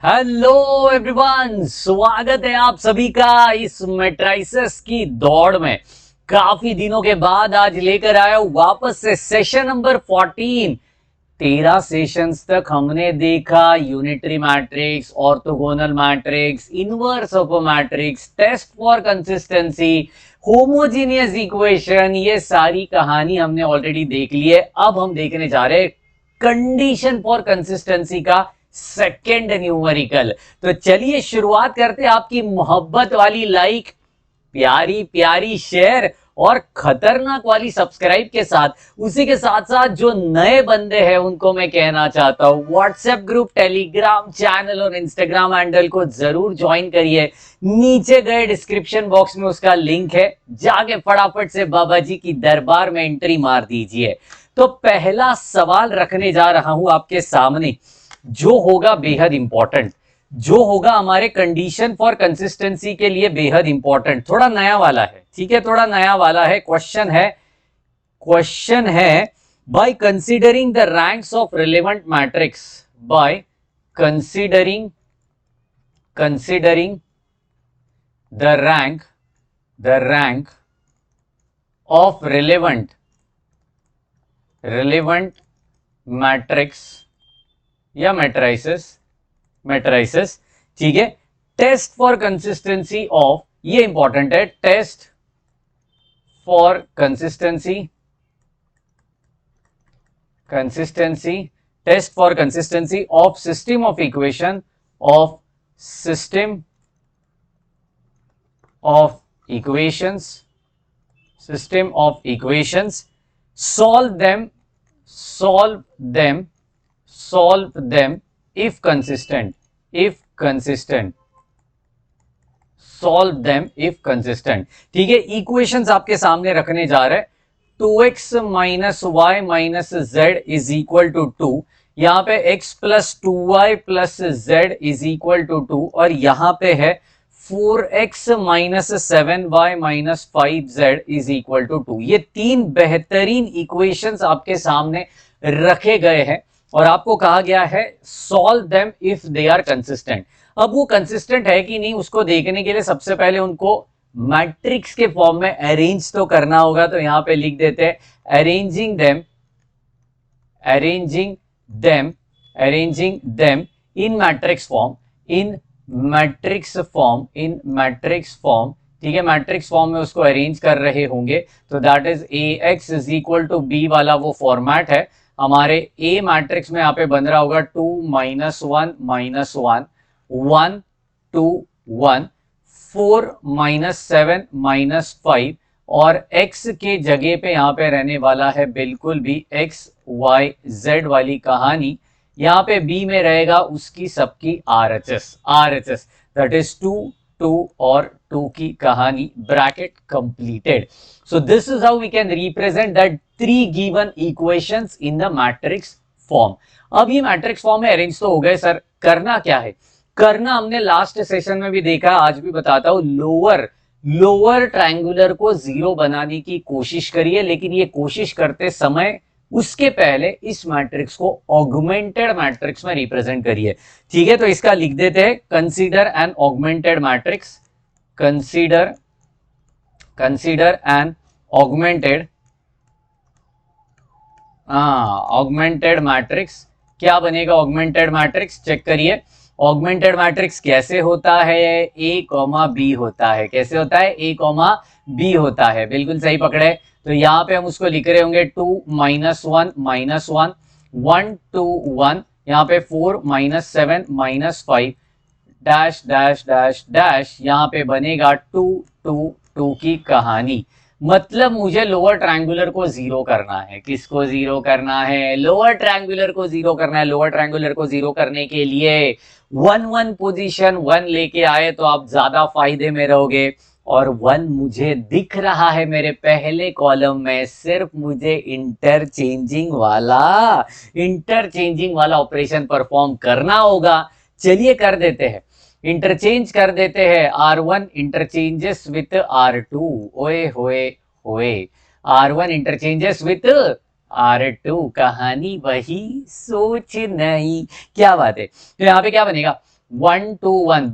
Hello everyone, स्वागत है आप सभी का इस मैट्रिसेस की दौड़ में। काफी दिनों के बाद आज लेकर आया हूं वापस से सेशन नंबर 14। 13 सेशंस तक हमने देखा unitary matrix, orthogonal matrix, inverse of a matrix, test for consistency, homogeneous equation. ये सारी कहानी हमने ऑलरेडी देख ली है। अब हम देखने जा रहे हैं कंडीशन फॉर कंसिस्टेंसी का सेकेंड न्यूमेरिकल। तो चलिए शुरुआत करते हैं आपकी मोहब्बत वाली लाइक, प्यारी प्यारी शेयर और खतरनाक वाली सब्सक्राइब के साथ। उसी के साथ साथ जो नए बंदे हैं उनको मैं कहना चाहता हूं, व्हाट्सएप ग्रुप, टेलीग्राम चैनल और इंस्टाग्राम हैंडल को जरूर ज्वाइन करिए। नीचे गए डिस्क्रिप्शन बॉक्स में उसका लिंक है, जाके फटाफट से बाबा जी की दरबार में एंट्री मार दीजिए। तो पहला सवाल रखने जा रहा हूं आपके सामने, जो होगा बेहद इंपॉर्टेंट, जो होगा हमारे कंडीशन फॉर कंसिस्टेंसी के लिए बेहद इंपॉर्टेंट। थोड़ा नया वाला है, ठीक है, थोड़ा नया वाला है। क्वेश्चन है by considering the ranks of relevant matrix, by considering the rank of relevant matrix या मैट्राइसेस, ठीक है। टेस्ट फॉर कंसिस्टेंसी ऑफ, ये इंपॉर्टेंट है, test for consistency of system of equation, system of equations, solve them if consistent, solve them if consistent, ठीक है। Equations आपके सामने रखने जा रहे हैं। 2x minus y minus z is equal to 2, यहां पे x plus 2y plus z is equal to 2, और यहां पे है 4x minus 7y minus 5z is equal to 2। ये तीन बेहतरीन इक्वेशंस आपके सामने रखे गए हैं और आपको कहा गया है solve them if they are consistent. अब वो कंसिस्टेंट है कि नहीं उसको देखने के लिए सबसे पहले उनको मैट्रिक्स के फॉर्म में अरेंज तो करना होगा। तो यहां पे लिख देते हैं arranging them in matrix form, ठीक है। मैट्रिक्स फॉर्म में उसको अरेंज कर रहे होंगे, तो that is ax is equal to b वाला वो फॉर्मेट है। हमारे ए मैट्रिक्स में यहाँ पे बन रहा होगा 2 माइनस 1 माइनस 1 1 2 1 4 माइनस 7 माइनस 5, और x के जगह पे यहाँ पे रहने वाला है बिल्कुल भी x y z वाली कहानी। यहाँ पे b में रहेगा उसकी सबकी RHS, दैट इज 2 2 और 2 की कहानी, bracket completed. So this is how we can represent that 3 given equations in the matrix form. अब ये मैट्रिक्स फॉर्म में अरेंज तो हो गए सर, करना क्या है? करना हमने लास्ट सेशन में भी देखा, आज भी बताता हूं, लोअर ट्रायंगुलर को जीरो बनाने की कोशिश करिए, लेकिन ये कोशिश करते समय उसके पहले इस मैट्रिक्स को ऑगमेंटेड मैट्रिक्स में रिप्रेजेंट करिए, ठीक है। तो इसका लिख देते हैं consider N augmented matrix, consider N augmented matrix. क्या बनेगा ऑगमेंटेड मैट्रिक्स? चेक करिए ऑगमेंटेड मैट्रिक्स कैसे होता है, ए कॉमा बी होता है। कैसे होता है? ए कॉमा बी होता है, बिल्कुल सही पकड़े। तो यहाँ पे हम उसको लिख रहे होंगे 2 माइनस 1 माइनस 1 1 2 1, यहाँ पे 4 minus 7 minus 5 dash dash dash dash, यहाँ पे बनेगा 2 2 2 की कहानी। मतलब मुझे लोअर ट्रायंगुलर को जीरो करना है। किसको जीरो करना है? लोअर ट्रायंगुलर को जीरो करना है। लोअर ट्रायंगुलर को जीरो करने के लिए 1 1 पोजीशन 1 लेके आए तो आप ज्यादा फायदे में रहोगे, और 1 मुझे दिख रहा है मेरे पहले कॉलम में, सिर्फ मुझे इंटरचेंजिंग वाला ऑपरेशन परफॉर्म करना होगा। चलिए कर देते हैं, इंटरचेंज कर देते हैं। R1 इंटरचेंजेस विथ R2, ओए होए होए, R1 इंटरचेंजेस विथ R2, कहानी वही सोच नहीं। क्या बात है। तो यहाँ पे क्या बनेगा? 1 2 1,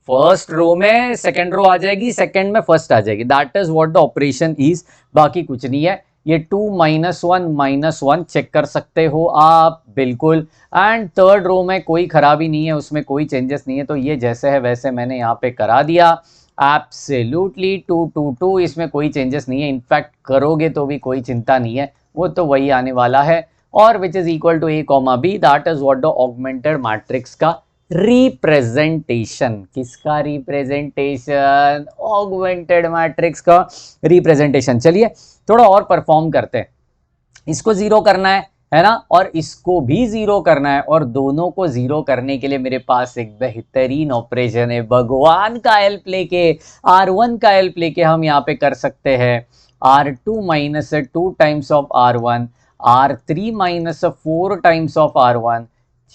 फर्स्ट रो में सेकंड रो आ जाएगी, सेकंड में फर्स्ट आ जाएगी, that is what the operation is, बाकी कुछ नहीं है। ये 2 -1 चेक कर सकते हो आप बिल्कुल। एंड थर्ड रो में कोई खराबी नहीं है, उसमें कोई चेंजेस नहीं है, तो ये जैसे है वैसे मैंने यहाँ पे करा दिया। एब्सोल्युटली 2 2 2, इसमें कोई चेंजेस नहीं है, इनफैक्ट करोगे तो भी कोई चिंता नहीं है, वो तो वही आने वाला है। और which is equal to a, b, that is what the augmented matrix का रिप्रेजेंटेशन। किसका रिप्रेजेंटेशन? ऑगमेंटेड मैट्रिक्स का रिप्रेजेंटेशन। चलिए थोड़ा और परफॉर्म करते हैं। इसको जीरो करना है ना, और इसको भी जीरो करना है, और दोनों को जीरो करने के लिए मेरे पास एक बेहतरीन ऑपरेशन है। भगवान का हेल्प लेके, R1 का हेल्प लेके हम यहाँ पे कर सकते हैं। R2 minus 2 times of R1, R3 minus 4 times of R1।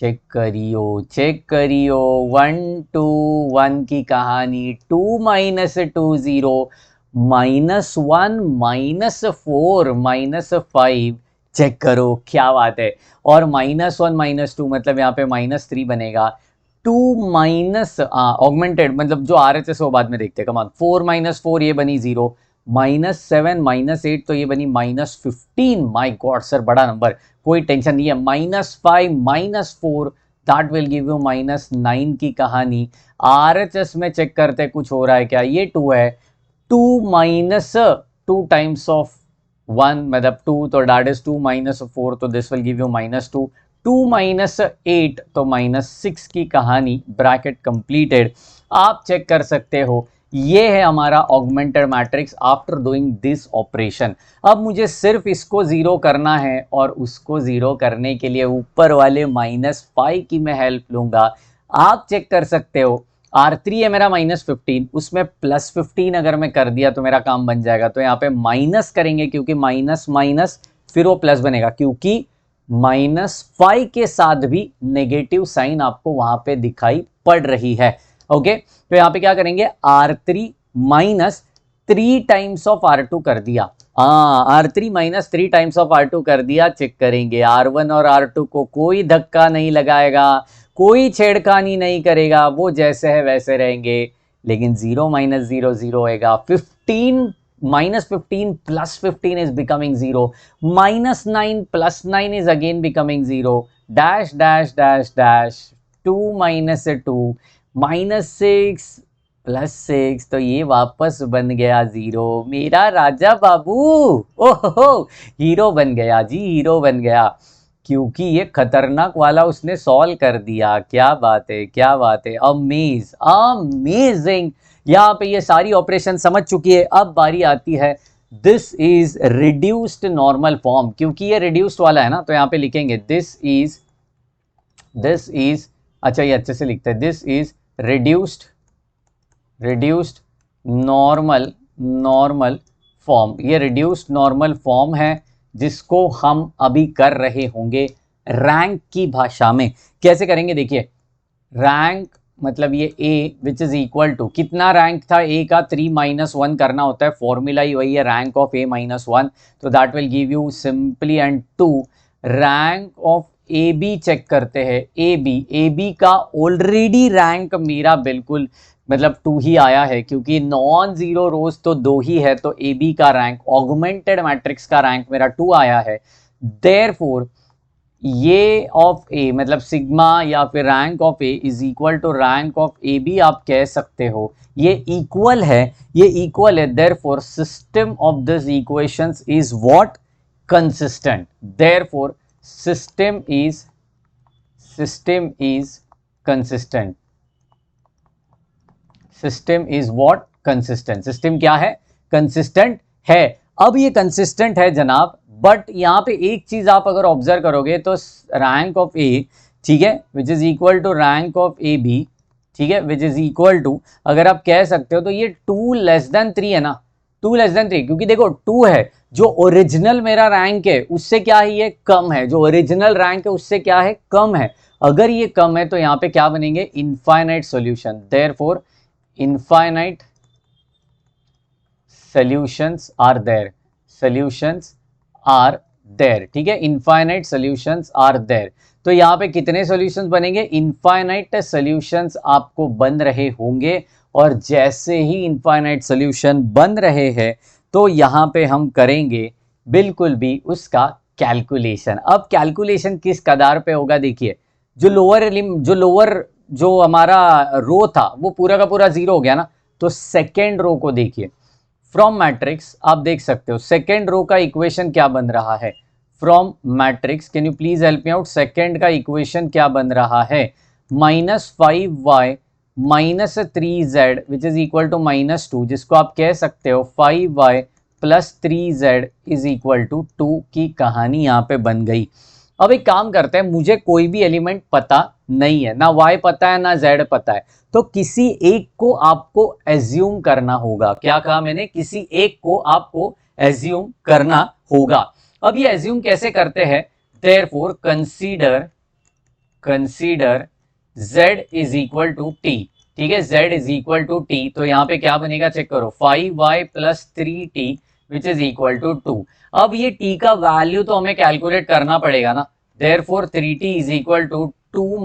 Check करियो, चेक करियो, 1 2 1 की कहानी। 2 माइनस 2 0, -1 -4 -5। चेक करो क्या बात है। और -1 -2 मतलब यहाँ पे -3 बनेगा। 2 माइनस ऑगमेंटेड मतलब जो RHS वो बाद में देखते हैं। कमान 4 -4 ये बनी 0, -7 -8 तो ये बनी -15। माय गॉड सर बड़ा नंबर, कोई टेंशन नहीं है। -5 -4 दैट विल गिव यू -9 की कहानी। RHS में चेक करते कुछ हो रहा है क्या? ये 2 है। 2 माइनस 2 टाइम्स ऑफ 1 मतलब 2, तो दैट इज 2 -4, तो दिस विल गिव यू -2। 2 -8 तो -6 की कहानी। Bracket completed. आप चेक कर सकते हो, ये है हमारा augmented matrix after doing this operation. अब मुझे सिर्फ इसको जीरो करना है, और उसको जीरो करने के लिए ऊपर वाले -5 की मैं हेल्प लूंगा। आप चेक कर सकते हो, R3 है मेरा -15, उसमें +15 अगर मैं कर दिया तो मेरा काम बन जाएगा। तो यहाँ पे माइनस करेंगे, क्योंकि माइनस माइनस फिर वो प्लस बनेगा, क्योंकि -5 के साथ भी नेगेटिव साइन आपको वहां पे दिखाई पड़ रही है। ओके, तो यहाँ पे क्या करेंगे? R3 minus 3 times of R2 कर दिया। R3 minus 3 times of R2 कर दिया। चेक करेंगे, R1 और R2 को कोई धक्का नहीं लगाएगा, कोई छेड़खानी नहीं करेगा, वो जैसे है वैसे रहेंगे। लेकिन 0 - 0 0 होएगा। 15 -15 + 15 is becoming 0, -9 + 9 is again becoming 0, dash dash dash dash 2 - 2 -6 + 6, तो ये वापस बन गया 0। मेरा राजा बाबू ओहो हीरो बन गया जी, हीरो बन गया, क्योंकि ये खतरनाक वाला उसने सॉल्व कर दिया। क्या बात है, क्या बात है, अमेजिंग। यहाँ पे ये सारी ऑपरेशन समझ चुकी है। अब बारी आती है, this is reduced normal form. क्योंकि ये रिड्यूस्ड वाला है ना, तो यहाँ पे लिखेंगे दिस इज अच्छा ये अच्छे से लिखते हैं, this is reduced normal form. ये रिड्यूस्ड नॉर्मल फॉर्म है, जिसको हम अभी कर रहे होंगे रैंक की भाषा में। कैसे करेंगे देखिए, रैंक मतलब ये a which is equal to, कितना रैंक था a का? 3 - 1 करना होता है, फॉर्मूला ही वही है, रैंक ऑफ a - 1। तो that will give you simply and 2 rank of A B. Check करते हैं ए बी का ऑलरेडी रैंक मेरा बिल्कुल मतलब 2 ही आया है, क्योंकि नॉन जीरो रोज तो 2 ही है, तो ए बी का रैंक ऑगमेंटेड मैट्रिक्स का रैंक मेरा 2 आया है। देयरफॉर ये ऑफ ए मतलब सिग्मा या फिर rank of A is equal to rank of A B आप कह सकते हो। ये इक्वल है, ये इक्वल है। Therefore system of this equations is what? Consistent. Therefore system is consistent। System is what? Consistent. System क्या है? कंसिस्टेंट है। अब ये कंसिस्टेंट है जनाब, बट यहाँ पे एक चीज आप अगर ऑब्जर्व करोगे तो रैंक ऑफ ए, ठीक है, which is equal to rank of A B, ठीक है, विच इज इक्वल टू, अगर आप कह सकते हो तो ये 2 < 3 है ना, 2 < 3, क्योंकि देखो 2 है, जो ओरिजिनल मेरा रैंक है उससे क्या है? ये कम है। जो ओरिजिनल रैंक है उससे क्या है? कम है। अगर ये कम है तो यहाँ पे क्या बनेंगे? Infinite solution. Therefore infinite solutions are there, ठीक है, इनफाइनाइट सॉल्यूशंस आर देयर। तो यहाँ पे कितने सॉल्यूशंस बनेंगे, इनफाइनाइट सॉल्यूशंस आपको बन रहे होंगे। और जैसे ही इनफाइनाइट सॉल्यूशन बन रहे हैं तो यहाँ पे हम करेंगे बिल्कुल भी उसका कैलकुलेशन। अब कैलकुलेशन किस कदार पे होगा, देखिए जो हमारा रो था वो पूरा का पूरा जीरो हो गया ना, तो सेकेंड रो को देखिए, फ्रॉम मैट्रिक्स आप देख सकते हो सेकेंड रो का इक्वेशन क्या बन रहा है, from matrix can you please help me out, second का इक्वेशन क्या बन रहा है, -5y -3z which is equal to -2, जिसको आप कह सकते हो 5y + 3z is equal to 2 की कहानी यहाँ पे बन गई। अब एक काम करते हैं, मुझे कोई भी एलिमेंट पता नहीं है, ना y पता है ना z पता है, तो किसी एक को आपको एज्यूम करना होगा। क्या कहा मैंने, किसी एक को आपको एज्यूम करना होगा। अब ये एज्यूम कैसे करते हैं, therefore consider z is equal to t, ठीक है, z is equal to t, तो यहाँ पे क्या बनेगा चेक करो, 5y + 3t which is equal to 2। अब ये t का वैल्यू तो हमें कैलकुलेट करना पड़ेगा ना, therefore 3t is equal to 2 -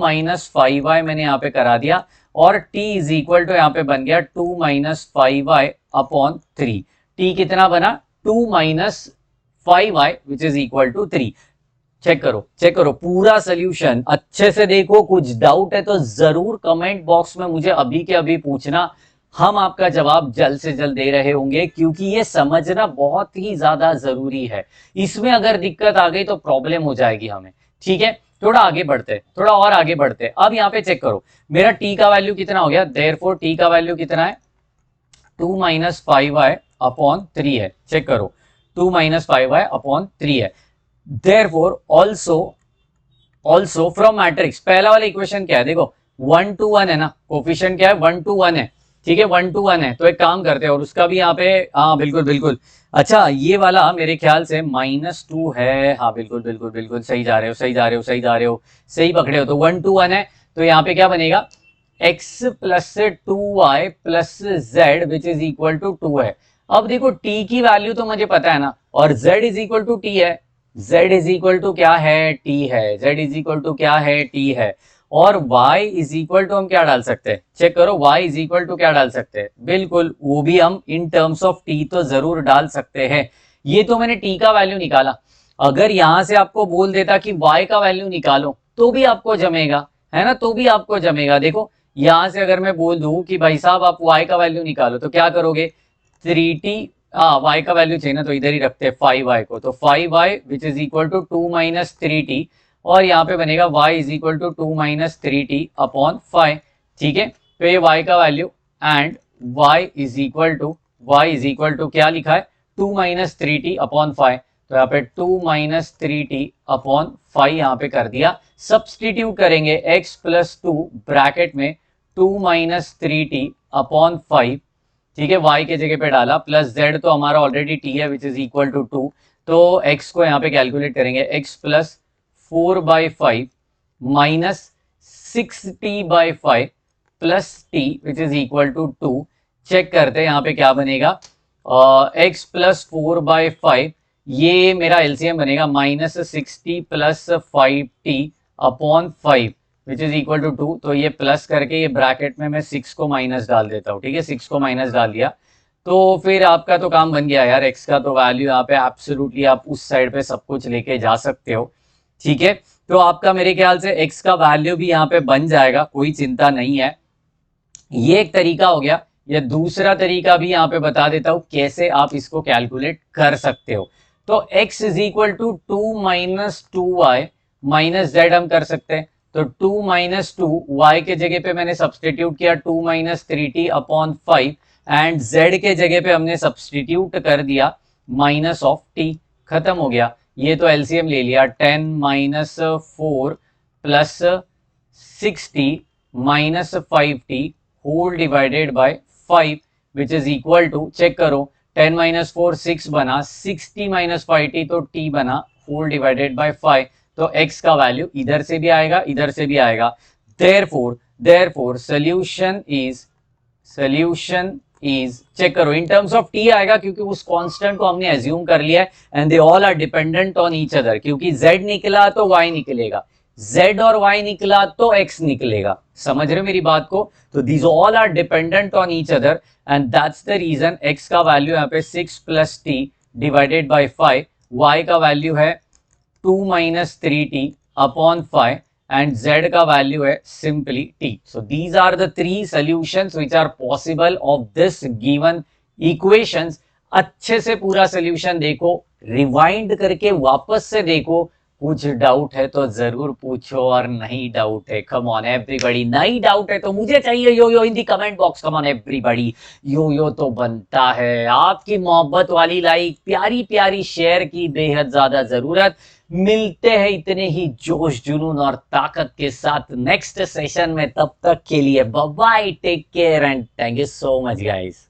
5y मैंने यहाँ पे करा दिया, और t इज इक्वल टू यहाँ पे बन गया 2 - 5y अपॉन 3। t कितना बना, 2 - 5y which is equal to 3। Check करो पूरा सोल्यूशन अच्छे से देखो, कुछ डाउट है तो जरूर कमेंट बॉक्स में मुझे अभी के अभी पूछना, हम आपका जवाब जल्द से जल्द दे रहे होंगे, क्योंकि ये समझना बहुत ही ज्यादा जरूरी है। इसमें अगर दिक्कत आ गई तो प्रॉब्लम हो जाएगी हमें, ठीक है। थोड़ा और आगे बढ़ते। अब यहाँ पे चेक करो, मेरा t का वैल्यू कितना हो गया, देयरफॉर t का वैल्यू कितना है, 2 - 5y अपॉन 3 है। चेक करो 2 - 5y अपॉन 3 है। देयरफॉर ऑल्सो फ्रॉम मैट्रिक्स, पहला वाला इक्वेशन क्या है, देखो 1 to 1 है ना, कोफिशिएंट क्या है 1 to 1 है, ठीक है 1 to 1 है। तो एक काम करते हैं, और उसका भी यहाँ पे, हाँ बिल्कुल अच्छा, ये वाला मेरे ख्याल से -2 है, हाँ बिल्कुल सही जा रहे हो, सही पकड़े हो। तो 1 to 1 है, तो यहाँ पे क्या बनेगा, x + 2y + z which is equal to 2 है। अब देखो t की वैल्यू तो मुझे पता है ना, और z is equal to t है, z इज इक्वल टू क्या है, t है, z इज इक्वल टू क्या है, t है। और y इज इक्वल टू हम क्या डाल सकते हैं, चेक करो, y इज इक्वल टू क्या डाल सकते हैं, बिल्कुल वो भी हम इन टर्म्स ऑफ t तो जरूर डाल सकते हैं। ये तो मैंने t का वैल्यू निकाला, अगर यहां से आपको बोल देता कि y का वैल्यू निकालो तो भी आपको जमेगा, है ना, तो भी आपको जमेगा। देखो यहां से अगर मैं बोल दूं कि भाई साहब आप y का वैल्यू निकालो, तो क्या करोगे, 3t, y का वैल्यू चाहिए ना, तो इधर ही रखते हैं 5y को, तो 5y which is equal to 2 - 3t, और यहाँ पे बनेगा y is equal to 2 - 3t upon 5, ठीक है। तो ये y का value, and y is equal to क्या लिखा है, 2 - 3t अपॉन 5, तो यहाँ पे 2 - 3t अपॉन 5 यहाँ पे कर दिया। सब्सटीट्यूट करेंगे x + 2 ब्रैकेट में 2 - 3t अपॉन 5, ठीक है, y के जगह पे डाला, प्लस z तो हमारा ऑलरेडी t है विच इज इक्वल टू 2, तो x को यहाँ पे कैलकुलेट करेंगे, x + 4/5 - 6t/5 plus t which is equal to 2। Check करते हैं यहाँ पे क्या बनेगा, x + 4/5, ये मेरा एलसीएम बनेगा -60 + 5t upon 5 which is equal to 2। तो ये प्लस करके ये ब्रैकेट में मैं 6 को माइनस डाल देता हूँ, ठीक है, 6 को माइनस डाल दिया, तो फिर आपका तो काम बन गया यार। x का तो वैल्यू यहाँ पे एब्सोल्युटली आप उस साइड पे सब कुछ लेके जा सकते हो, ठीक है। तो आपका मेरे ख्याल से x का वैल्यू भी यहाँ पे बन जाएगा, कोई चिंता नहीं है। ये एक तरीका हो गया, या दूसरा तरीका भी यहाँ पे बता देता हूँ कैसे आप इसको कैलकुलेट कर सकते हो। तो x is equal to 2 - 2y minus z हम कर सकते हैं, तो 2 - 2 y के जगह पे मैंने सब्सटीट्यूट किया 2 - 3t अपॉन 5, एंड z के जगह पे हमने सब्सटीट्यूट कर दिया -t, खत्म हो गया। ये तो एलसीएम ले लिया, 10 - 4 plus 6t minus 5t whole divided by 5 which is equal to, check करो, 10 - 4 6 बना, 6t - 5t तो t बना, होल डिवाइडेड बाय 5, तो x का वैल्यू इधर से भी आएगा इधर से भी आएगा। देयरफॉर सॉल्यूशन इज चेक करो, इन टर्म्स ऑफ t आएगा, क्योंकि उस कांस्टेंट को हमने एज्यूम कर लिया है, and they all are dependent on each other, क्योंकि z निकला तो y निकलेगा, z और y निकला तो x निकलेगा। समझ रहे हो मेरी बात को? तो these all are dependent on each other and that's the reason x का वैल्यू यहाँ पे 6 plus t divided by 5, y का वैल्यू है 2 minus 3t upon 5 and z का वैल्यू है simply t. So these are the three solutions which are possible of this given equations. अच्छे से पूरा सोल्यूशन देखो, रिवाइंड करके वापस से देखो, कुछ डाउट है तो जरूर पूछो और नहीं डाउट है कम ऑन एवरीबॉडी, नहीं डाउट है तो मुझे चाहिए yo yo in the comment box, come on everybody, yo yo तो बनता है। आपकी मोहब्बत वाली लाइक, प्यारी प्यारी शेयर की बेहद ज्यादा जरूरत। मिलते हैं इतने ही जोश जुनून और ताकत के साथ नेक्स्ट सेशन में, तब तक के लिए bye bye, take care and thank you so much guys.